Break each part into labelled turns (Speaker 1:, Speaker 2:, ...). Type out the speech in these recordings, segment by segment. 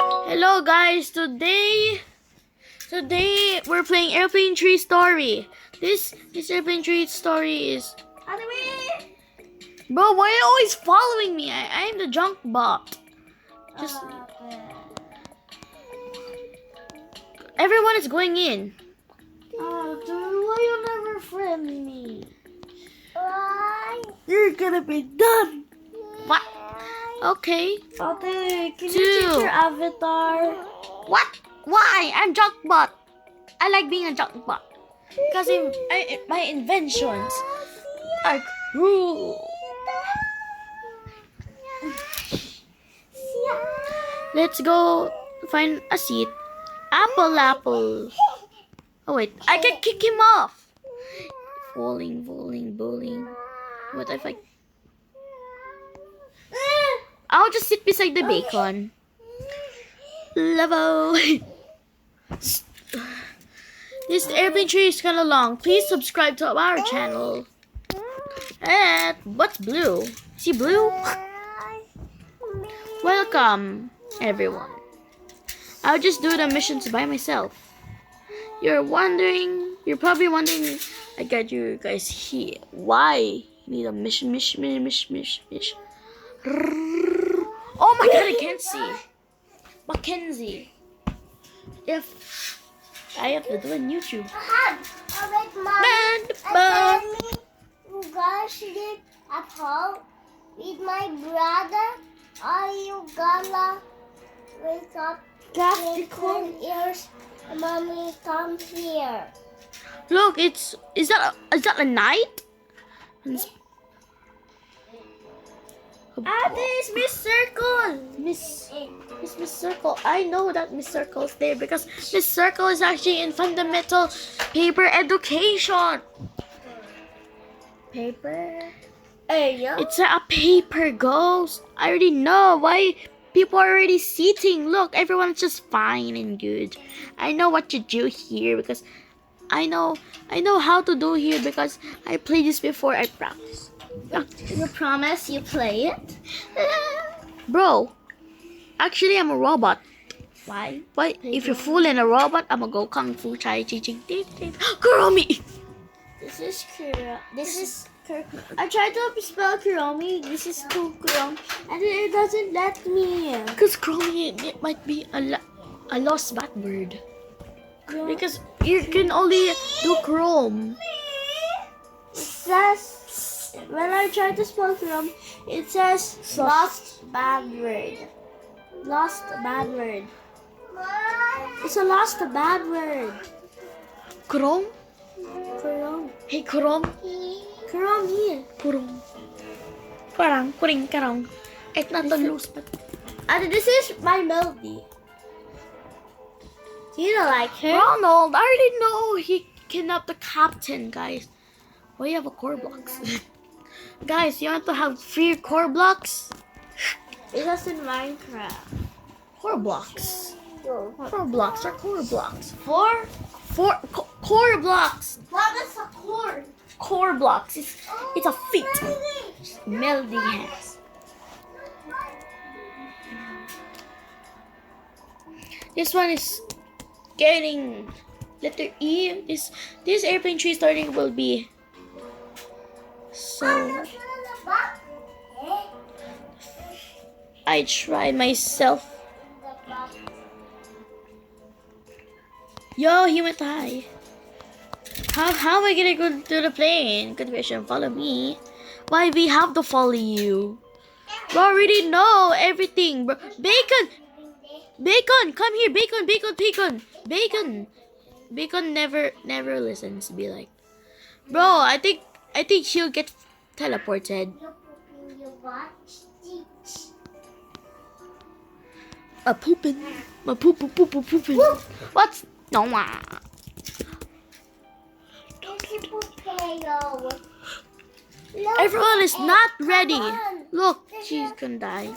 Speaker 1: Hello guys, today we're playing Airplane Tree Story. This Airplane Tree Story is Bro, why are you always following me? I am the junk bot. Just everyone is going in.
Speaker 2: Why you never friend me?
Speaker 3: Why?
Speaker 2: You're gonna be done.
Speaker 1: What? Okay.
Speaker 2: Ate, can you
Speaker 1: Two.
Speaker 2: change your avatar?
Speaker 1: What? Why? I'm junk bot. I like being a junk bot because my inventions are cool. Let's go find a seat. Apple. Oh wait, I can kick him off. Bowling. What if I? I'll just sit beside the bacon. Level. This Airplane Tree is kind of long. Please subscribe to our channel. And what's blue? See blue? Welcome, everyone. I'll just do the missions by myself. You're probably wondering, I got you guys here. Why? You need a mission. Oh my god, I can't see. Mackenzie. If I have to do it on YouTube.
Speaker 3: You guys sleep at home with my brother. Are you gonna wake up in 10 years and mommy come here?
Speaker 1: Look, is that a knight?
Speaker 2: Ate, Miss Circle.
Speaker 1: Miss Circle. I know that Miss Circle is there because Miss Circle is actually in fundamental paper education.
Speaker 2: Paper. Hey, yeah.
Speaker 1: It's a paper ghost. I already know why people are already seating. Look, everyone's just fine and good. I know what to do here because I know how to do here because I played this before. I practice.
Speaker 2: You promise you play it?
Speaker 1: Bro, actually I'm a robot.
Speaker 2: Why?
Speaker 1: Why? If you're fooling a robot, I'm gonna go kung fu chai chi ching Kuromi.
Speaker 2: This is Kuro. I tried to spell Kuromi. This is Kuromi, and it doesn't let me.
Speaker 1: Because Kuromi, it might be a lost bad word. Because you can only do Chrome.
Speaker 2: It says when I try to spell Kuromi, it says lost bad word. Lost bad word. It's a lost bad word.
Speaker 1: Chrome?
Speaker 2: Kurom.
Speaker 1: Hey, Chrome.
Speaker 2: Kurom here.
Speaker 1: Chrome. Parang, kuring, karong. It's not a loose, but...
Speaker 2: And this is my melody. Do you not like her?
Speaker 1: Ronald, I already know he kidnapped the captain, guys. Why you have a core blocks? Guys, you want to have 3 core blocks?
Speaker 2: It was in Minecraft.
Speaker 1: Core blocks. Core blocks are core blocks.
Speaker 2: 4?
Speaker 1: Core blocks.
Speaker 2: What is a core?
Speaker 1: Core blocks. It's a feat. Melody has. This one is getting letter E. This Airplane Tree starting will be so. I try myself. Yo, he went high. How am I gonna go to the plane? Good question. Follow me. Why we have to follow you? Bro, I already know everything, bro. Bacon, come here. Bacon never listens. Be like, bro. I think she'll get teleported. Pooping. What's no? Everyone is not ready. Look, she's gonna die.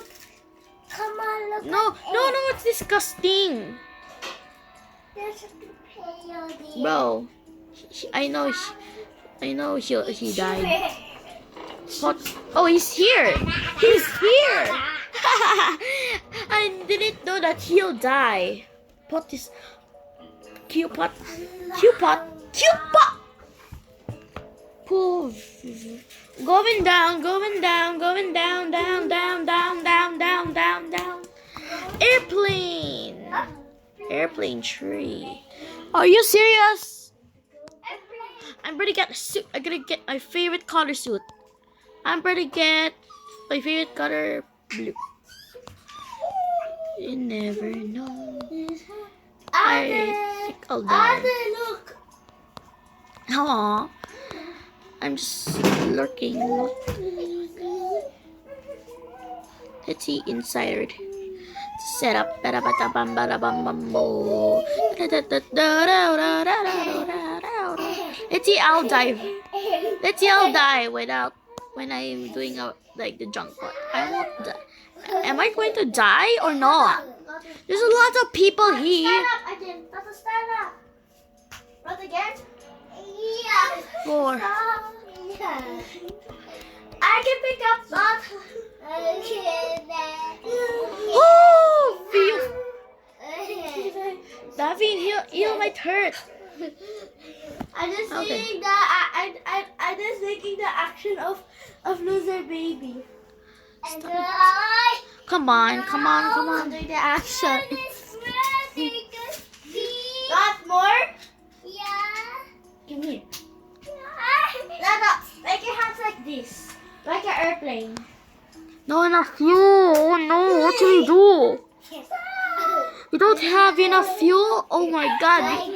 Speaker 3: Come on, look.
Speaker 1: No, it's disgusting.
Speaker 3: There's a potato there.
Speaker 1: Bro, I know he died. What? Oh, he's here. I didn't know that he'll die. Pot is Q-pot. Q-pot. Q-pot. Pull. Going down, going down, going down, down, down, down, down, down, down, down. Airplane. Airplane tree. Are you serious? I'm gonna get a suit. I'm gonna get my favorite color suit. I'm gonna get my favorite color blue. You never know. I think I'll die.
Speaker 2: Look.
Speaker 1: Aww. I'm just lurking. Let's see inside. Set up. Let's see, I'll die. Let's see, I'll die without when I'm doing like the junk part. I won't die. Am I going to die or not? There's a lot of people here.
Speaker 2: Stand up again. Tata, stand up. Not again.
Speaker 3: Yeah.
Speaker 1: 4.
Speaker 2: I can pick up that.
Speaker 1: Oh, feel. Daphne, heal my hurt.
Speaker 2: I'm just
Speaker 1: Okay.
Speaker 2: thinking I'm just thinking the action of loser baby.
Speaker 3: And I
Speaker 1: Come on, come on, come
Speaker 2: I'm
Speaker 1: on.
Speaker 2: doing the action.
Speaker 3: Yeah.
Speaker 2: Not more. Give me. No. Make your hands like this, like an airplane.
Speaker 1: No enough fuel. Oh no, what do we do? We don't have enough fuel. Oh my God.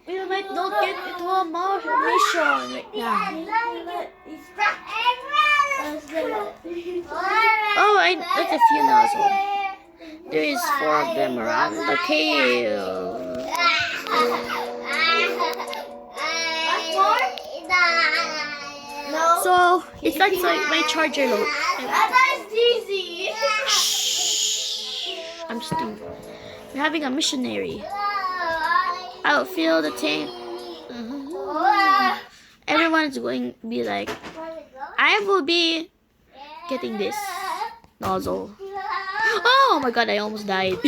Speaker 1: We might not get into a mission right now. Oh, that's a few nozzles. There is 4 of them around the cave.
Speaker 2: No.
Speaker 1: So it's like my charger load.
Speaker 2: That's easy.
Speaker 1: Shh. I'm just doing. We're having a missionary. I'll fill the tank. Everyone's going to be like, I will be getting this nozzle. Oh my God, I almost died.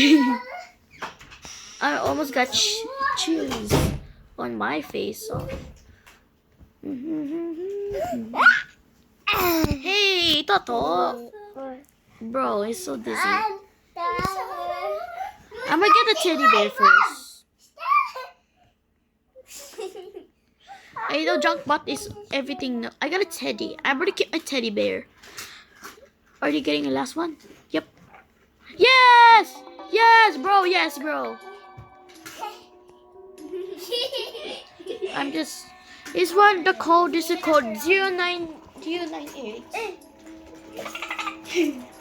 Speaker 1: I almost got chills on my face. Hey, Toto. Bro, he's so dizzy. I'm gonna get a teddy bear first. I know Junkbot is everything. No, I got a teddy. I'm gonna keep my teddy bear. Are you getting the last one? Yep. Yes! Yes, bro. Yes, bro. I'm just. This one, the code is the code 09098.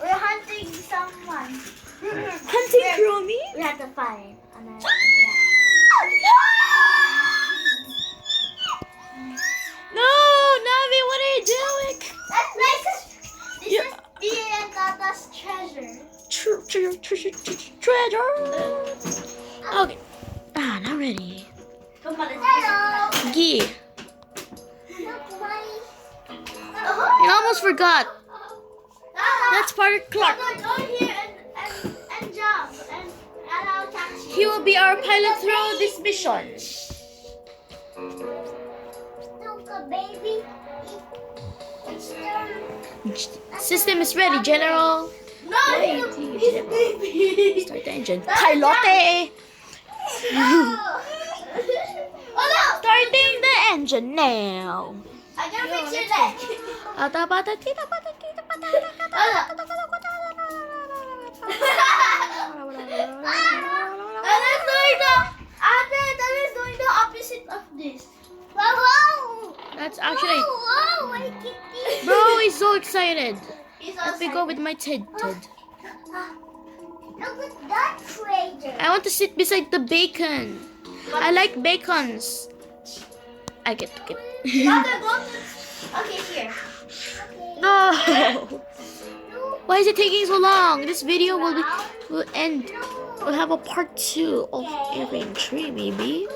Speaker 2: We're hunting someone.
Speaker 1: Hunting Chromie?
Speaker 2: We have to find another.
Speaker 1: No, Navi, what are you doing?
Speaker 2: That's nice. This
Speaker 1: Yeah.
Speaker 2: is Dia and Tata's treasure.
Speaker 1: Treasure. Okay. Ah, not ready.
Speaker 2: Come on,
Speaker 3: Hello.
Speaker 1: Gee,
Speaker 3: Look, Mommy.
Speaker 1: I almost forgot. That's part of Clark.
Speaker 2: Tata, go here and jump and I'll catch you.
Speaker 1: He will be our pilot through this mission.
Speaker 3: Look, baby. It's
Speaker 1: System is ready, General.
Speaker 2: No,
Speaker 1: Wait,
Speaker 2: he's baby.
Speaker 1: Start the engine. Pilote!
Speaker 2: Oh no!
Speaker 1: Starting the engine now.
Speaker 2: I gotta fix your leg. That is doing the opposite of this.
Speaker 3: Whoa!
Speaker 1: That's actually.
Speaker 3: Whoa! My kitty.
Speaker 1: Bro, he's so excited.
Speaker 2: He's
Speaker 1: Let me go with my Ted.
Speaker 3: Look at that treasure.
Speaker 1: I want to sit beside the bacon. I like bacons. I get.
Speaker 2: Tata, go to... Okay, here.
Speaker 1: No. Why is it taking so long? This video will end. We'll have a part 2 of Airplane Tree, maybe.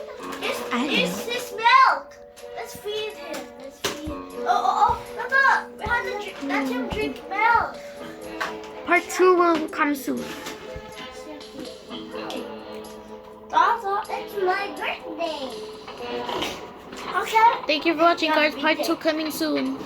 Speaker 1: I don't
Speaker 2: It's his milk. Let's feed him. Let's feed him. Oh. Tata, we have to let him drink milk.
Speaker 1: Part 2 will come soon.
Speaker 3: Also, it's my birthday. Okay.
Speaker 1: Thank you for watching, guys. Part 2 coming soon.